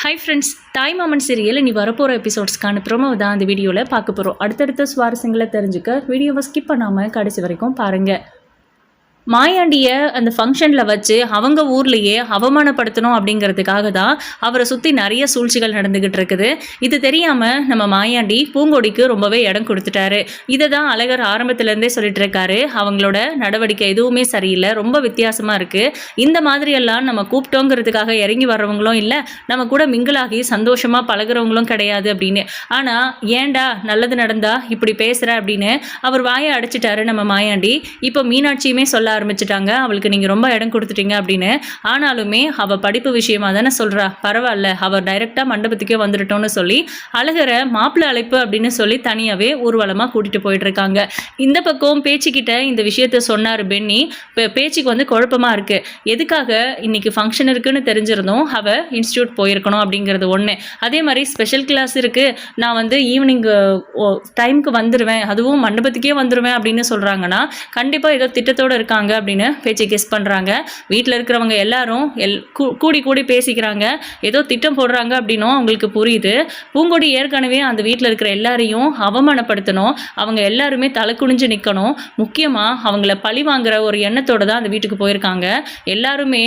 Hi friends, தாய் மாமன் serial இனி வரப்போகிற எபிசோட்ஸ்க்கான ப்ரோமோ தான் அந்த வீடியோவில் பார்க்க போகிறோம். அடுத்தடுத்த சுவாரஸ்யங்களை தெரிஞ்சுக்க வீடியோவை ஸ்கிப் பண்ணாமல் கடைசி வரைக்கும் பாருங்கள். மாயாண்டியை அந்த ஃபங்க்ஷனில் வச்சு அவங்க ஊர்லேயே அவமானப்படுத்தணும் அப்படிங்கிறதுக்காக தான் அவரை சுற்றி நிறைய சூழ்ச்சிகள் நடந்துக்கிட்டு இருக்குது. இது தெரியாமல் நம்ம மாயாண்டி பூங்கொடிக்கு ரொம்பவே இடம் கொடுத்துட்டாரு. இதை தான் அழகர் ஆரம்பத்துலேருந்தே சொல்லிட்டு இருக்காரு. அவங்களோட நடவடிக்கை எதுவுமே சரியில்லை, ரொம்ப வித்தியாசமாக இருக்குது. இந்த மாதிரியெல்லாம் நம்ம கூப்பிட்டோங்கிறதுக்காக இறங்கி வர்றவங்களும் இல்லை, நம்ம கூட மிங்கிளாகி சந்தோஷமாக பழகிறவங்களும் கிடையாது அப்படின்னு. ஆனால் ஏண்டா நல்லது நடந்தா இப்படி பேசுகிற அப்படின்னு அவர் வாயை அடைச்சிட்டாரு நம்ம மாயாண்டி. இப்போ மீனாட்சியுமே சொல்ல ஆரம்பிச்சிட்டாங்க, அவளுக்கு நீங்கள் ரொம்ப இடம் கொடுத்துட்டீங்க அப்படின்னு. ஆனாலுமே அவள் படிப்பு விஷயமா தானே சொல்கிறா, பரவாயில்ல அவர் டைரெக்டாக மண்டபத்துக்கே வந்துட்டோன்னு சொல்லி அழகரை மாப்பிள்ளை அழைப்பு அப்படின்னு சொல்லி தனியாகவே ஊர்வலமாக கூட்டிகிட்டு போயிட்டுருக்காங்க. இந்த பக்கம் பேச்சுக்கிட்ட இந்த விஷயத்த சொன்னார் பென்னி. பேச்சுக்கு வந்து குழப்பமாக இருக்குது. எதுக்காக இன்றைக்கி ஃபங்க்ஷன் இருக்குன்னு தெரிஞ்சிருந்தோம் அவள் இன்ஸ்டியூட் போயிருக்கணும் அப்படிங்கிறது ஒன்று. அதே மாதிரி ஸ்பெஷல் கிளாஸ் இருக்குது, நான் வந்து ஈவினிங் டைமுக்கு வந்துடுவேன், அதுவும் மண்டபத்துக்கே வந்துடுவேன் அப்படின்னு சொல்கிறாங்கன்னா கண்டிப்பாக ஏதோ திட்டத்தோடு இருக்காங்க அப்படின்னு பேச்சு கெஸ் பண்ணுறாங்க. வீட்டில் இருக்கிறவங்க எல்லாரும் கூடி பேசிக்கிறாங்க, ஏதோ திட்டம் போடுறாங்க அப்படின்னும் அவங்களுக்கு புரியுது. பூங்கொடி ஏற்கனவே அந்த வீட்டில் இருக்கிற எல்லாரையும் அவமானப்படுத்தணும், அவங்க எல்லாருமே தலை குனிஞ்சு நிற்கணும், முக்கியமாக அவங்கள பழி வாங்குற ஒரு எண்ணத்தோடு தான் அந்த வீட்டுக்கு போயிருக்காங்க. எல்லாருமே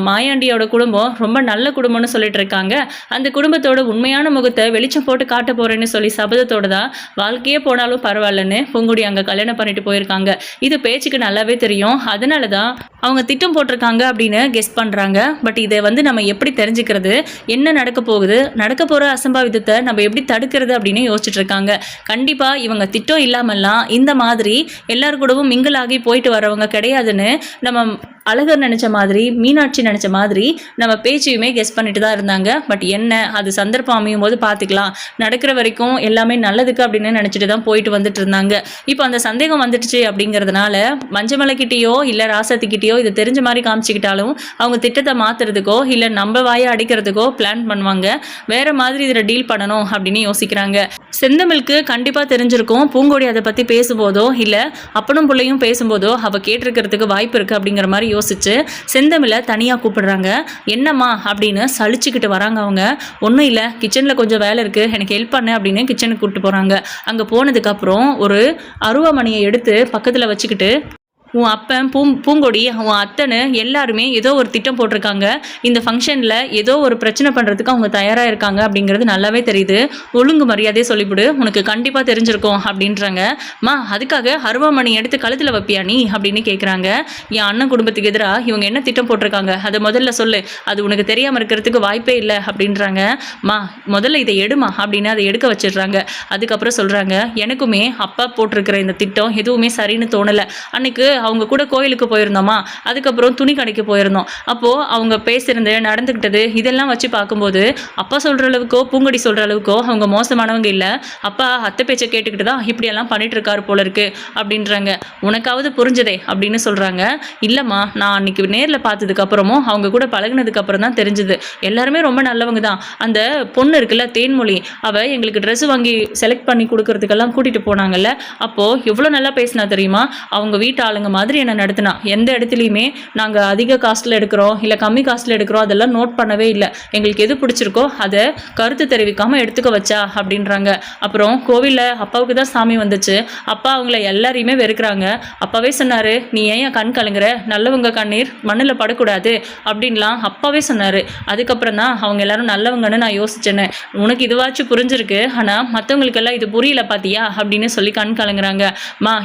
மாயாண்டியோட குடும்பம் ரொம்ப நல்ல குடும்பம்னு சொல்லிட்டு இருக்காங்க. அந்த குடும்பத்தோட உண்மையான முகத்தை வெளிச்சம் போட்டு காட்ட போகிறேன்னு சொல்லி சபதத்தோடு தான் வாழ்க்கையே போனாலும் பரவாயில்லன்னு பூங்கொடி அங்கே கல்யாணம் பண்ணிட்டு போயிருக்காங்க. இது பேச்சுக்கு நல்லாவே தெரியும். அதனால தான் அவங்க திட்டம் போட்டிருக்காங்க அப்படின்னு கெஸ் பண்ணுறாங்க. பட் இதை வந்து நம்ம எப்படி தெரிஞ்சுக்கிறது, என்ன நடக்க போகுது, நடக்க போகிற அசம்பாவிதத்தை நம்ம எப்படி தடுக்கிறது அப்படின்னு யோசிச்சுட்டு இருக்காங்க. கண்டிப்பாக இவங்க திட்டம் இல்லாமல்லாம் இந்த மாதிரி எல்லாரு கூடவும் மிங்கிள் ஆகி போயிட்டு வரவங்க கிடையாதுன்னு நம்ம அழகர் நினச்ச மாதிரி, மீனாட்சி நினச்ச மாதிரி நம்ம பேச்சையுமே கெஸ் பண்ணிட்டு தான் இருந்தாங்க. பட் என்ன, அது சந்தர்ப்பம் அமையும் போது பார்த்துக்கலாம், நடக்கிற வரைக்கும் எல்லாமே நல்லதுக்கு அப்படின்னு நினச்சிட்டு தான் போயிட்டு வந்துட்டு இருந்தாங்க. இப்போ அந்த சந்தேகம் வந்துடுச்சு அப்படிங்கிறதுனால மஞ்சமலைக்கிட்டேயோ இல்லை ராசத்துக்கிட்டேயோ இது தெரிஞ்ச மாதிரி காமிச்சிக்கிட்டாலும் அவங்க திட்டத்தை மாற்றுறதுக்கோ இல்லை நம்ம வாயை அடிக்கிறதுக்கோ பிளான் பண்ணுவாங்க. வேறு மாதிரி இதில் டீல் பண்ணணும் அப்படின்னு யோசிக்கிறாங்க. செந்தமிழுக்கு கண்டிப்பாக தெரிஞ்சிருக்கும் பூங்கொடி அதை பற்றி பேசும்போதோ இல்லை அப்பனும் பிள்ளையும் பேசும்போதோ அவள் கேட்டிருக்கிறதுக்கு வாய்ப்பு இருக்குது அப்படிங்கிற மாதிரி யோசிச்சு செந்தமிழை தனியாக கூப்பிடுறாங்க. என்னம்மா அப்படின்னு சலிச்சுக்கிட்டு வராங்க அவங்க. ஒன்றும் இல்லை, கிச்சனில் கொஞ்சம் வேலை இருக்குது, எனக்கு ஹெல்ப் பண்ண அப்படின்னு கிச்சனுக்கு கூப்பிட்டு போகிறாங்க. அங்கே போனதுக்கப்புறம் ஒரு அருவாமனையை எடுத்து பக்கத்தில் வச்சுக்கிட்டு உன் அப்பன் பூங்கொடி உன் அத்தனை எல்லாருமே ஏதோ ஒரு திட்டம் போட்டிருக்காங்க, இந்த ஃபங்க்ஷனில் ஏதோ ஒரு பிரச்சனை பண்ணுறதுக்கு அவங்க தயாராக இருக்காங்க அப்படிங்கிறது நல்லாவே தெரியுது, ஒழுங்கு மரியாதையே சொல்லிவிடு, உனக்கு கண்டிப்பாக தெரிஞ்சிருக்கும் அப்படின்றாங்க. அதுக்காக அருவாமணி எடுத்து கழுத்தில் வைப்பியா நீ அப்படின்னு கேட்குறாங்க. என் அண்ணன் குடும்பத்துக்கு எதிராக இவங்க என்ன திட்டம் போட்டிருக்காங்க அதை முதல்ல சொல்லு, அது உனக்கு தெரியாமல் இருக்கிறதுக்கு வாய்ப்பே இல்லை அப்படின்றாங்க. முதல்ல இதை எடுமா அப்படின்னு அதை எடுக்க வச்சிடுறாங்க. அதுக்கப்புறம் சொல்கிறாங்க, எனக்குமே அப்பா போட்டிருக்கிற இந்த திட்டம் எதுவுமே சரின்னு தோணலை. அன்னைக்கு அவங்க கூட கோயிலுக்கு போயிருந்தோமா, அதுக்கப்புறம் துணி கடைக்கு போயிருந்தோம், அப்போது அவங்க பேசியிருந்து நடந்துக்கிட்டது இதெல்லாம் வச்சு பார்க்கும்போது அப்பா சொல்கிற அளவுக்கோ பூங்கொடி சொல்கிற அளவுக்கோ அவங்க மோசமானவங்க இல்லை. அப்பா அத்தை பேச்சை கேட்டுக்கிட்டு தான் இப்படியெல்லாம் பண்ணிட்டு இருக்காரு போல இருக்கு அப்படின்றாங்க. உனக்காவது புரிஞ்சதே அப்படின்னு சொல்கிறாங்க. இல்லைம்மா, நான் அன்றைக்கி நேரில் பார்த்ததுக்கப்புறமும் அவங்க கூட பழகினதுக்கப்புறம் தான் தெரிஞ்சுது, எல்லாருமே ரொம்ப நல்லவங்க தான். அந்த பொண்ணு இருக்குல்ல தேன்மொழி, அவள் எங்களுக்கு ட்ரெஸ் வாங்கி செலக்ட் பண்ணி கொடுக்கறதுக்கெல்லாம் கூட்டிகிட்டு போனாங்கல்ல, அப்போது எவ்வளோ நல்லா பேசினா தெரியுமா, அவங்க வீட்டு ஆளுங்க மாதிரி என்ன நடத்தினா. எந்த இடத்துலையுமே நாங்கள் அதிக காஸ்ட்டில் எடுக்கிறோம் இல்லை கம்மி காஸ்ட்டில் எடுக்கிறோம் அதெல்லாம் நோட் பண்ணவே இல்லை, எங்களுக்கு எது பிடிச்சிருக்கோ அதை கருத்து தெரிவிக்காமல் எடுத்துக்க வச்சா அப்படின்றாங்க. அப்புறம் கோவிலில் அப்பாவுக்கு தான் சாமி வந்துச்சு, அப்பா அவங்கள எல்லாரையுமே வெறுக்கிறாங்க. அப்பாவே சொன்னார், நீ ஏன் கண் கலங்குற, நல்லவங்க கண்ணீர் மண்ணில் படக்கூடாது அப்படின்லாம் அப்பாவே சொன்னார். அதுக்கப்புறம் தான் அவங்க எல்லாரும் நல்லவங்கன்னு நான் யோசிச்சேன்னு. உனக்கு இதுவாச்சும் புரிஞ்சிருக்கு, ஆனால் மற்றவங்களுக்கெல்லாம் இது புரியல பார்த்தியா அப்படின்னு சொல்லி கண் கலங்குறாங்க.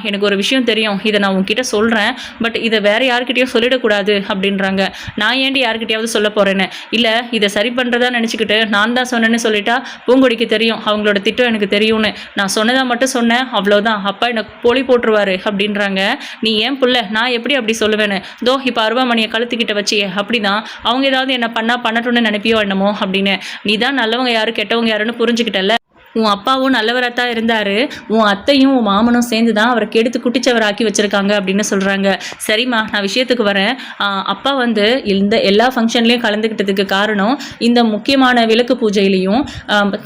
எனக்கு ஒரு விஷயம் தெரியும், இதை நான் உங்ககிட்ட சொல்கிறேன், பட் இதை வேறு யார்கிட்டையும் சொல்லிடக்கூடாது அப்படின்றாங்க. நான் ஏண்டி யார்கிட்டையாவது சொல்ல போகிறேன்னு, இல்லை இதை சரி பண்ணுறதா நினச்சிக்கிட்டு நான் தான் சொன்னேன்னு சொல்லிட்டா பூங்கொடிக்கு தெரியும் அவங்களோட திட்டம் எனக்கு தெரியும்னு, நான் சொன்னதாக மட்டும் சொன்னேன் அவ்வளோதான், அப்பா எனக்கு போலி போட்டுருவாரு அப்படின்றாங்க. நீ ஏன் புள்ள, நான் எப்படி அப்படி சொல்லுவேன்னு, தோ இப்போ அருவாமணியை கழுத்துக்கிட்ட வச்சியே அப்படிதான் அவங்க ஏதாவது என்ன பண்ணட்டும்னு நினைப்பியோ என்னமோ அப்படின்னு, நீ தான் நல்லவங்க யாரு கெட்டவங்க யாருன்னு புரிஞ்சுக்கிட்டல, உன் அப்பாவும் நல்லவராக தான் இருந்தார், உன் அத்தையும் உன் மாமனும் சேர்ந்து தான் அவரை கெடுத்து குட்டிச்சவராக்கி வச்சுருக்காங்க அப்படின்னு சொல்கிறாங்க. சரிம்மா, நான் விஷயத்துக்கு வரேன். அப்பா வந்து இந்த எல்லா ஃபங்க்ஷன்லேயும் கலந்துக்கிட்டதுக்கு காரணம் இந்த முக்கியமான விளக்கு பூஜையிலையும்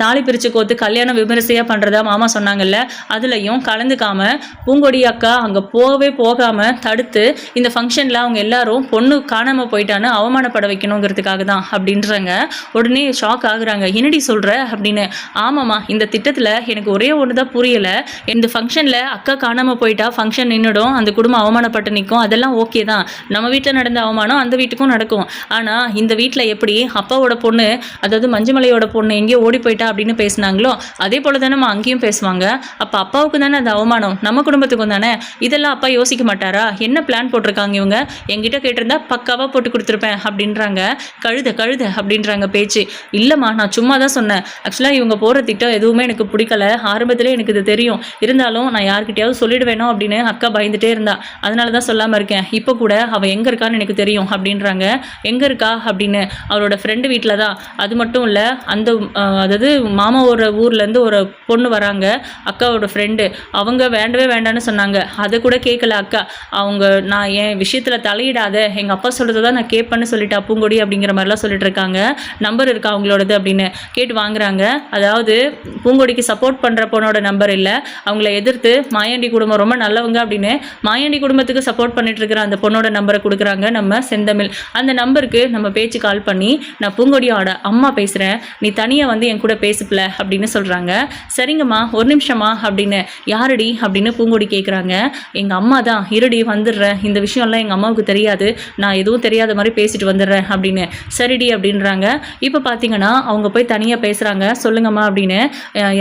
தாலி பிரித்து கோத்து கல்யாணம் விமரிசையாக பண்ணுறதா மாமா சொன்னாங்கல்ல, அதுலேயும் கலந்துக்காம பூங்கொடி அக்கா அங்கே போகாமல் தடுத்து இந்த ஃபங்க்ஷனில் அவங்க எல்லாரும் பொண்ணு காணாமல் போயிட்டான்னு அவமானப்பட வைக்கணுங்கிறதுக்காக தான் அப்படின்றாங்க. உடனே ஷாக் ஆகுறாங்க. என்னடி சொல்கிற அப்படின்னு. ஆமாம்மா, இந்த திட்டத்தில் எனக்கு ஒரே ஒன்று தான் புரியலை. இந்த ஃபங்க்ஷனில் அக்கா காணாமல் போயிட்டா ஃபங்க்ஷன் நின்றுடும், அந்த குடும்பம் அவமானப்பட்டு நிற்கும், அதெல்லாம் ஓகே தான். நம்ம வீட்டில் நடந்த அவமானம் அந்த வீட்டுக்கும் நடக்கும். ஆனால் இந்த வீட்டில் எப்படி அப்பாவோட பொண்ணு, அதாவது மஞ்சுமலையோட பொண்ணு எங்கேயோ ஓடி போயிட்டா அப்படின்னு பேசினாங்களோ அதே போல தானே நம்ம அங்கேயும் பேசுவாங்க. அப்போ அப்பாவுக்கு தானே அந்த அவமானம், நம்ம குடும்பத்துக்கும் தானே. இதெல்லாம் அப்பா யோசிக்க மாட்டாரா? என்ன பிளான் போட்டிருக்காங்க இவங்க? என்கிட்ட கேட்டிருந்தா பக்காவாக போட்டு கொடுத்துருப்பேன் அப்படின்றாங்க. கழுத அப்படின்றாங்க பேச்சு. இல்லைம்மா, நான் சும்மா தான் சொன்னேன். ஆக்சுவலாக இவங்க போகிற திட்டம் எதுவுமே எனக்கு பிடிக்கல. ஆரம்பத்திலே எனக்கு இது தெரியும். இருந்தாலும் நான் யார்கிட்டயாவது சொல்லிடுவேனோ அப்படின்னு அக்கா பயந்துட்டே இருந்தா. அதனால தான் சொல்லாமல் இருக்கேன். இப்போ கூட அவள் எங்கே இருக்கான்னு எனக்கு தெரியும் அப்படின்றாங்க. எங்கே இருக்கா அப்படின்னு. அவரோட ஃப்ரெண்டு வீட்டில் தான். அது மட்டும் இல்லை, அந்த அதாவது மாமாவோட ஊர்லேருந்து ஒரு பொண்ணு வராங்க, அக்காவோட ஃப்ரெண்டு. அவங்க வேண்டவே வேண்டான்னு சொன்னாங்க. அதை கூட கேட்கல அக்கா. அவங்க நான் என் விஷயத்தில் தலையிடாத, எங்கள் அப்பா சொல்கிறத தான் நான் கேட்பேன்னு சொல்லிட்டு பூங்கொடி அப்படிங்கிற மாதிரிலாம் சொல்லிட்டு இருக்காங்க. நம்பர் இருக்கா அவங்களோடது அப்படின்னு கேட்டு வாங்குறாங்க. அதாவது பூங்கொடிக்கு சப்போர்ட் பண்ணுற பொண்ணோட நம்பர் இல்லை, அவங்கள எதிர்த்து மாயாண்டி குடும்பம் ரொம்ப நல்லவங்க அப்படின்னு மாயாண்டி குடும்பத்துக்கு சப்போர்ட் பண்ணிட்டு இருக்கிற அந்த பொண்ணோட நம்பரை கொடுக்குறாங்க நம்ம செந்தமிழ். அந்த நம்பருக்கு நம்ம பேச்சு கால் பண்ணி, நான் பூங்கொடியோட அம்மா பேசுகிறேன், நீ தனியாக வந்து என் கூட பேசுப்பில்ல அப்படின்னு சொல்கிறாங்க. சரிங்கம்மா, ஒரு நிமிஷமா அப்படின்னு. யாரடி அப்படின்னு பூங்கொடி கேட்குறாங்க. எங்கள் அம்மா தான், இருடி வந்துடுறேன், இந்த விஷயம்லாம் எங்கள் அம்மாவுக்கு தெரியாது, நான் எதுவும் தெரியாத மாதிரி பேசிட்டு வந்துடுறேன் அப்படின்னு. சரிடி அப்படின்றாங்க. இப்போ பார்த்தீங்கன்னா அவங்க போய் தனியாக பேசுகிறாங்க. சொல்லுங்கம்மா அப்படின்னு.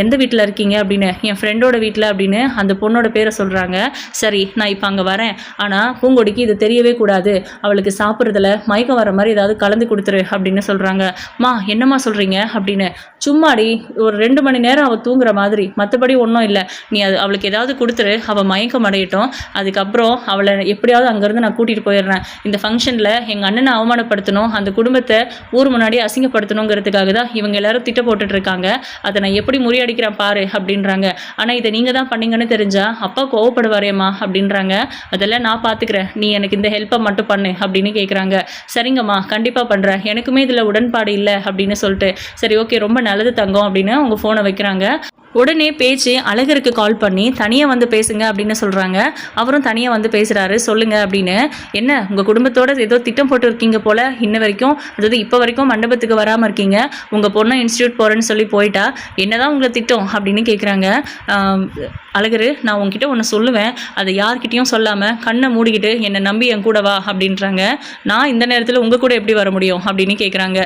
எந்த வீட்டில் இருக்கீங்க அப்படின்னு. என் ஃப்ரெண்டோட வீட்டில் அப்படின்னு அந்த பொண்ணோட பேரை சொல்கிறாங்க. சரி, நான் இப்போ அங்கே வரேன், ஆனால் பூங்கொடிக்கு இது தெரியவே கூடாது, அவளுக்கு சாப்பிட்றதுல மயக்கம் வர மாதிரி ஏதாவது கலந்து கொடுத்துரு அப்படின்னு சொல்கிறாங்க. மா, என்னம்மா சொல்கிறீங்க அப்படின்னு. சும்மாடி ஒரு 2 மணி நேரம் அவள் தூங்குற மாதிரி, மற்றபடி ஒன்றும் இல்லை, நீ அவளுக்கு ஏதாவது கொடுத்துரு, அவள் மயக்கம் அடையட்டும், அதுக்கப்புறம் அவளை எப்படியாவது அங்கேருந்து நான் கூட்டிகிட்டு போயிடுறேன். இந்த ஃபங்க்ஷனில் எங்கள் அண்ணனை அவமானப்படுத்தணும், அந்த குடும்பத்தை ஊர் முன்னாடி அசிங்கப்படுத்தணுங்கிறதுக்காக தான் இவங்க எல்லாரும் திட்டம் போட்டுட்ருக்காங்க. அதை நான் எப்படி முறியடிக்கிறேன் பாரு அப்படின்றாங்க. ஆனால் இதை நீங்கள் தான் பண்ணீங்கன்னு தெரிஞ்சா அப்பா கோவப்படுவாரேம்மா அப்படின்றாங்க. அதெல்லாம் நான் பார்த்துக்கிறேன், நீ எனக்கு இந்த ஹெல்ப்பை மட்டும் பண்ணு அப்படின்னு கேட்குறாங்க. சரிங்கம்மா, கண்டிப்பாக பண்ணுறேன், எனக்குமே இதில் உடன்பாடு இல்லை அப்படின்னு சொல்லிட்டு, சரி ஓகே ரொம்ப நல்லது தங்கம் அப்படின்னு அவங்க ஃபோனை வைக்கிறாங்க. உடனே பேச்சு அழகருக்கு கால் பண்ணி தனியாக வந்து பேசுங்க அப்படின்னு சொல்கிறாங்க. அவரும் தனியாக வந்து பேசுகிறாரு. சொல்லுங்க அப்படின்னு. என்ன உங்கள் குடும்பத்தோட ஏதோ திட்டம் போட்டு இருக்கீங்க போல், இன்ன வரைக்கும், அதாவது இப்போ வரைக்கும் மண்டபத்துக்கு வராமல் இருக்கீங்க, உங்கள் பொண்ணை இன்ஸ்டியூட் போகிறேன்னு சொல்லி போயிட்டா, என்னதான் உங்களை திட்டம் அப்படின்னு கேட்குறாங்க. அழகரு, நான் உங்ககிட்ட ஒன்று சொல்லுவேன், அதை யார்கிட்டையும் சொல்லாமல் கண்ணை மூடிக்கிட்டு என்னை நம்பி என் கூட வா அப்படின்றாங்க. நான் இந்த நேரத்தில் உங்கள் கூட எப்படி வர முடியும் அப்படின்னு கேட்குறாங்க.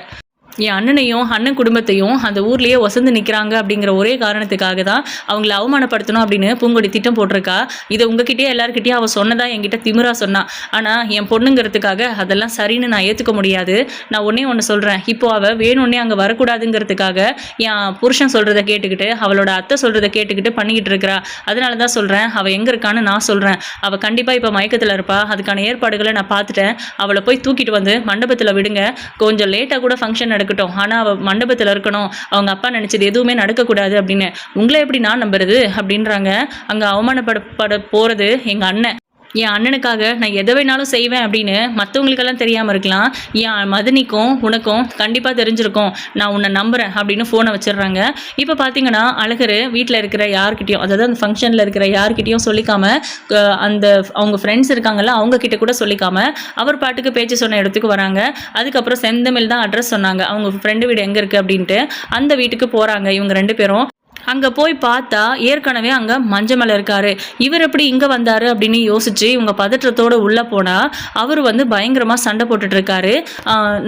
என் அண்ணனையும் அண்ணன் குடும்பத்தையும் அந்த ஊர்லேயே வசந்து நிற்கிறாங்க அப்படிங்கிற ஒரே காரணத்துக்காக தான் அவங்கள அவமானப்படுத்தணும் அப்படின்னு பூங்கொடி திட்டம் போட்டிருக்கா. இதை உங்ககிட்டயே எல்லாருக்கிட்டையும் அவள் சொன்னதா என்கிட்ட திமிரா சொன்னான். ஆனால் என் பொண்ணுங்கிறதுக்காக அதெல்லாம் சரின்னு நான் ஏற்றுக்க முடியாது. நான் ஒன்று சொல்கிறேன், இப்போ அவள் வேணும்னே அங்கே வரக்கூடாதுங்கிறதுக்காக என் புருஷன் சொல்கிறத கேட்டுக்கிட்டு, அவளோட அத்தை சொல்கிறத கேட்டுக்கிட்டு பண்ணிக்கிட்டு இருக்கிறா. அதனால தான் சொல்கிறேன், அவள் எங்கே இருக்கான்னு நான் சொல்கிறேன். அவள் கண்டிப்பாக இப்போ மயக்கத்தில் இருப்பா. அதுக்கான ஏற்பாடுகளை நான் பார்த்துட்டேன். அவளை போய் தூக்கிட்டு வந்து மண்டபத்தில் விடுங்க. கொஞ்சம் லேட்டாக கூட ஃபங்க்ஷன் இருக்கட்டும், ஆனால் அவள் மண்டபத்தில் இருக்கணும். அவங்க அப்பா நினச்சது எதுவுமே நடக்கக்கூடாது அப்படின்னு. உங்களை எப்படி நான் நம்புறது அப்படின்றாங்க. அங்கே அவமானப்பட போகிறது எங்கள் அண்ணன். என் அண்ணனுக்காக நான் எதை வேணாலும் செய்வேன் அப்படின்னு மற்றவங்களுக்கெல்லாம் தெரியாமல் இருக்கலாம், என் மதனிக்கும் உனக்கும் கண்டிப்பாக தெரிஞ்சிருக்கும், நான் உன்னை நம்புகிறேன் அப்படின்னு ஃபோனை வச்சிடுறாங்க. இப்போ பார்த்தீங்கன்னா அழகர் வீட்டில் இருக்கிற யார்கிட்டையும், அதாவது அந்த ஃபங்க்ஷனில் இருக்கிற யார்கிட்டையும் சொல்லிக்காமல், அந்த அவங்க ஃப்ரெண்ட்ஸ் இருக்காங்கல்ல அவங்கக்கிட்ட கூட சொல்லிக்காமல் அவர் பாட்டுக்கு பேச்சு சொன்ன இடத்துக்கு வராங்க. அதுக்கப்புறம் செந்தமிழ் தான் அட்ரஸ் சொன்னாங்க, அவங்க ஃப்ரெண்டு வீடு எங்கே இருக்குது அப்படின்ட்டு. அந்த வீட்டுக்கு போகிறாங்க இவங்க 2 பேரும். அங்கே போய் பார்த்தா ஏற்கனவே அங்கே மஞ்சமலை இருக்காரு. இவர் எப்படி இங்கே வந்தார் அப்படின்னு யோசிச்சு இவங்க பதற்றத்தோடு உள்ளே போனால் அவர் வந்து பயங்கரமாக சண்டை போட்டுட்ருக்காரு.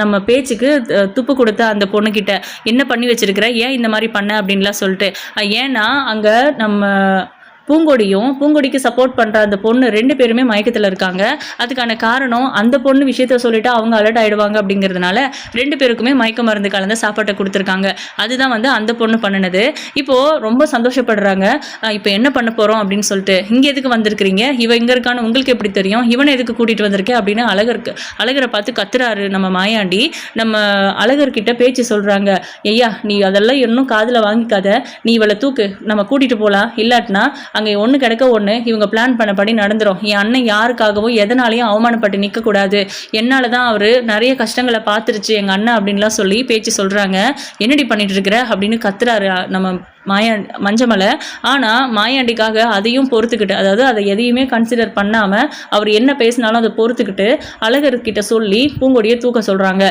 நம்ம பேச்சுக்கு துப்பு கொடுத்த அந்த பொண்ணுக்கிட்ட என்ன பண்ணி வச்சிருக்கிற, ஏன் இந்த மாதிரி பண்ண அப்படின்லாம் சொல்லிட்டு. ஏன்னா அங்கே நம்ம பூங்கொடிக்கு சப்போர்ட் பண்ணுற அந்த பொண்ணு 2 பேருமே மயக்கத்தில் இருக்காங்க. அதுக்கான காரணம் அந்த பொண்ணு விஷயத்த சொல்லிட்டு அவங்க அலர்ட் ஆகிடுவாங்க அப்படிங்கிறதுனால 2 பேருக்குமே மயக்க மருந்து கலந்த சாப்பாட்டை கொடுத்துருக்காங்க. அதுதான் வந்து அந்த பொண்ணு பண்ணினது. இப்போது ரொம்ப சந்தோஷப்படுறாங்க. இப்போ என்ன பண்ண போகிறோம் அப்படின்னு சொல்லிட்டு, இங்கே எதுக்கு வந்திருக்கிறீங்க, இவன் இங்கே இருக்கான்னு உங்களுக்கு எப்படி தெரியும், இவனை எதுக்கு கூட்டிகிட்டு வந்திருக்கேன் அப்படின்னு அழகரை பார்த்து கத்துறாரு நம்ம மாயாண்டி. நம்ம அழகர்கிட்ட பேச்சு சொல்கிறாங்க. ஐயா, நீ அதெல்லாம் இன்னும் காதில் வாங்கிக்காத, நீ இவளை தூக்கு, நம்ம கூட்டிகிட்டு போகலாம், இல்லாட்டினா அங்கே ஒன்று கிடக்க ஒன்று இவங்க பிளான் பண்ணபடி நடந்துடும். என் அண்ணன் யாருக்காகவும் எதனாலையும் அவமானப்பட்டு நிற்கக்கூடாது, என்னால் தான் அவர் நிறைய கஷ்டங்களை பார்த்துருச்சு எங்கள் அண்ணன் அப்படின்லாம் சொல்லி பேச்சு சொல்கிறாங்க. என்னடி பண்ணிட்டு இருக்கிற அப்படின்னு கத்துறாரு நம்ம மஞ்சமலை. ஆனால் மாயாண்டிக்காக அதையும் பொறுத்துக்கிட்டு, அதாவது அதை எதையுமே கன்சிடர் பண்ணாமல் அவர் என்ன பேசினாலும் அதை பொறுத்துக்கிட்டு அழகர்கிட்ட சொல்லி பூங்கொடியை தூக்க சொல்கிறாங்க.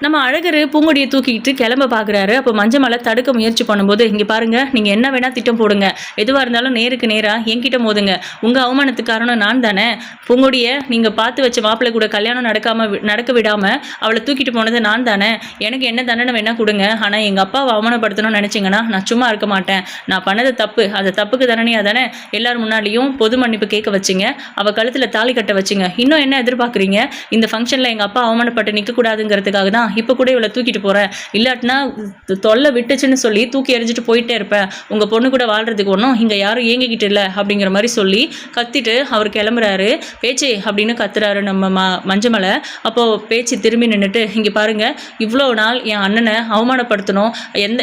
நம்ம அழகர் பூங்கொடியை தூக்கிக்கிட்டு கிளம்ப பார்க்குறாரு. அப்போ மஞ்சமலை தடுக்க முயற்சி பண்ணும்போது, இங்கே பாருங்கள், நீங்கள் என்ன வேணால் திட்டம் போடுங்க, எதுவாக இருந்தாலும் நேருக்கு நேராக என்கிட்ட மோதுங்க, உங்கள் அவமானத்துக்கு காரணம் நான் தானே, பூங்கொடியை நீங்கள் பார்த்து வச்ச மாப்பிள்ளை கூட கல்யாணம் நடக்க விடாமல் அவளை தூக்கிட்டு போனது நான் தானே, எனக்கு என்ன தண்டனை வேணால் கொடுங்க, ஆனால் எங்கள் அப்பாவை அவமானப்படுத்தணும்னு நினச்சிங்கன்னா நான் சும்மா இருக்க மாட்டேன், நான் பண்ணது தப்பு, அந்த தப்புக்கு தண்டனையாக தானே எல்லோரும் முன்னாடியும் பொது மன்னிப்பு கேட்க வச்சிங்க, அவள் கழுத்தில் தாலி கட்ட வச்சிங்க, இன்னும் என்ன எதிர்பார்க்குறீங்க, இந்த ஃபங்க்ஷனில் எங்கள் அப்பா அவமானப்பட்டு நிற்கக்கூடாதுங்கிறதுக்காக தான் இப்போ கூட இவளை தூக்கிட்டு போகிறேன், இல்லாட்டினா தொல்லை விட்டுச்சுன்னு சொல்லி தூக்கி எறிஞ்சிட்டு போயிட்டே இருப்பேன், உங்கள் பொண்ணு கூட வாழ்கிறதுக்கு ஒன்றும் இங்கே யாரும் ஏங்கிக்கிட்டு இல்லை அப்படிங்கிற மாதிரி சொல்லி கத்திட்டு அவர் கிளம்புறாரு. பேச்சு அப்படின்னு கத்துறாரு நம்ம மஞ்சமலை. அப்போது பேச்சு திரும்பி நின்றுட்டு, இங்கே பாருங்கள், இவ்வளோ நாள் என் அண்ணனை அவமானப்படுத்தணும்,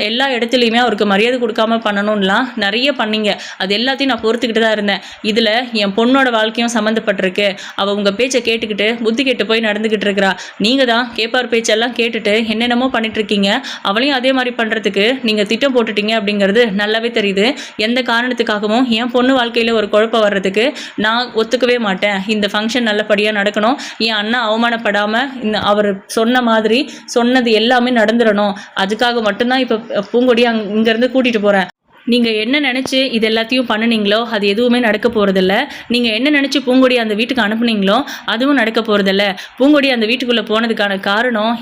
எல்லா இடத்துலையுமே அவருக்கு மரியாதை கொடுக்காம பண்ணணும்லாம் நிறைய பண்ணிங்க, அது எல்லாத்தையும் நான் பொறுத்துக்கிட்டு தான் இருந்தேன், இதில் என் பொண்ணோட வாழ்க்கையும் சம்மந்தப்பட்டிருக்கு, அவள் உங்கள் பேச்சை கேட்டுக்கிட்டு புத்தி கேட்டு போய் நடந்துக்கிட்டு இருக்கிறா, நீங்கள் தான் கேட்பார் பேச்செல்லாம் கேட்டுட்டு என்னென்னமோ பண்ணிட்டு இருக்கீங்க, அவளையும் அதே மாதிரி பண்ணுறதுக்கு நீங்கள் திட்டம் போட்டுட்டீங்க அப்படிங்கிறது நல்லாவே தெரியுது, எந்த காரணத்துக்காகவும் என் பொண்ணு வாழ்க்கையில் ஒரு குழப்பம் வர்றதுக்கு நான் ஒத்துக்கவே மாட்டேன், இந்த ஃபங்க்ஷன் நல்லபடியாக நடக்கணும், என் அண்ணா அவமானப்படாமல் அவர் சொன்ன மாதிரி சொன்னது எல்லாமே நடந்துடணும், அதுக்காக மட்டும்தான் இப்போ பூங்கொடி இங்கேருந்து கூட்டிகிட்டு போகிறேன், நீங்கள் என்ன நினச்சி இது எல்லாத்தையும் பண்ணினீங்களோ அது எதுவுமே நடக்க போகிறதில்ல, நீங்கள் என்ன நினச்சி பூங்கொடி அந்த வீட்டுக்கு அனுப்புனீங்களோ அதுவும் நடக்க போகிறதில்ல, பூங்கொடி அந்த வீட்டுக்குள்ளே போனதுக்கான காரணம்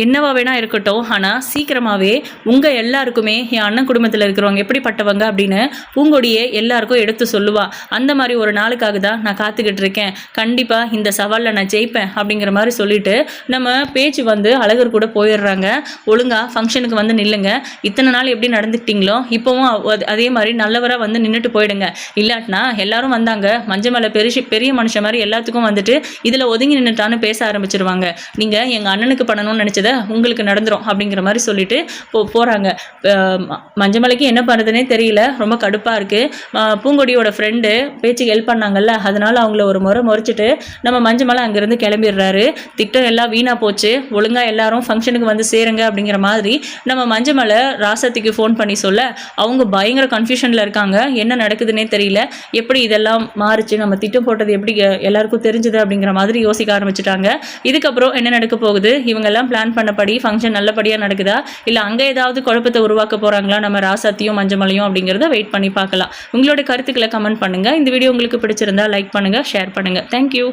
என்னவா வேணா இருக்கட்டும், ஆனால் சீக்கிரமாகவே உங்கள் எல்லாருக்குமே என் அண்ணன் குடும்பத்தில் இருக்கிறவங்க எப்படிப்பட்டவங்க அப்படின்னு பூங்கொடியே எல்லாருக்கும் எடுத்து சொல்லுவா, அந்த மாதிரி ஒரு நாளுக்காக தான் நான் காத்துக்கிட்டு இருக்கேன், கண்டிப்பாக இந்த சவாலில் நான் ஜெயிப்பேன் அப்படிங்கிற மாதிரி சொல்லிட்டு நம்ம பேச்சு வந்து அழகர் கூட போயிடுறாங்க. ஒழுங்காக ஃபங்க்ஷனுக்கு வந்து நில்லுங்க, இத்தனை நாள் எப்படி நடந்துக்கிட்டீங்களோ இப்போவும் அதே மாதிரி நல்லவராக வந்து நின்றுட்டு போயிடுங்க, இல்லாட்டினா எல்லாரும் வந்தாங்க மஞ்சமலை பெரிய மனுஷன் மாதிரி எல்லாத்துக்கும் வந்துட்டு இதில் ஒதுங்கி நின்றுட்டான்னு பேச ஆரம்பிச்சிருவாங்க, நீங்கள் எங்கள் அண்ணனுக்கு பண்ணணும்னு நினச்சது உங்களுக்கு நடந்துரும் அப்படிங்கிற மாதிரி சொல்லிட்டு போகிறாங்க. மஞ்சமலைக்கு என்ன பண்ணுறதுனே தெரியல, ரொம்ப கடுப்பாக இருக்குது. பூங்கொடியோட ஃப்ரெண்டு பேச்சுக்கு ஹெல்ப் பண்ணாங்கல்ல, அதனால் அவங்கள ஒரு முறை முறைச்சிட்டு நம்ம மஞ்சமலை அங்கேருந்து கிளம்பிடுறாரு. திட்டம் எல்லாம் வீணாக போச்சு, ஒழுங்காக எல்லாரும் ஃபங்க்ஷனுக்கு வந்து சேருங்க அப்படிங்கிற மாதிரி நம்ம மஞ்சமலை ராசத்திக்கு ஃபோன் பண்ணி சொல்ல அவங்க பயங்கர கன்ஃபியூஷனில் இருக்காங்க, என்ன நடக்குதுன்னே தெரியல, எப்படி இதெல்லாம் மாறுச்சு, நம்ம திட்டம் போட்டது எப்படி எல்லாருக்கும் தெரிஞ்சுது அப்படிங்கிற மாதிரி யோசிக்க ஆரம்பிச்சுட்டாங்க. இதுக்கப்புறம் என்ன நடக்க போகுது, இவங்கெல்லாம் பிளான் பண்ணபடி ஃபங்க்ஷன் நல்லபடியாக நடக்குதா, இல்லை அங்கே ஏதாவது குழப்பத்தை உருவாக்க போகிறாங்களா நம்ம ராசாத்தியும் மஞ்சமலையும் அப்படிங்கிறத வெயிட் பண்ணி பார்க்கலாம். உங்களோட கருத்துக்களை கமெண்ட் பண்ணுங்கள். இந்த வீடியோ உங்களுக்கு பிடிச்சிருந்தா லைக் பண்ணுங்கள், ஷேர் பண்ணுங்கள். தேங்க்யூ.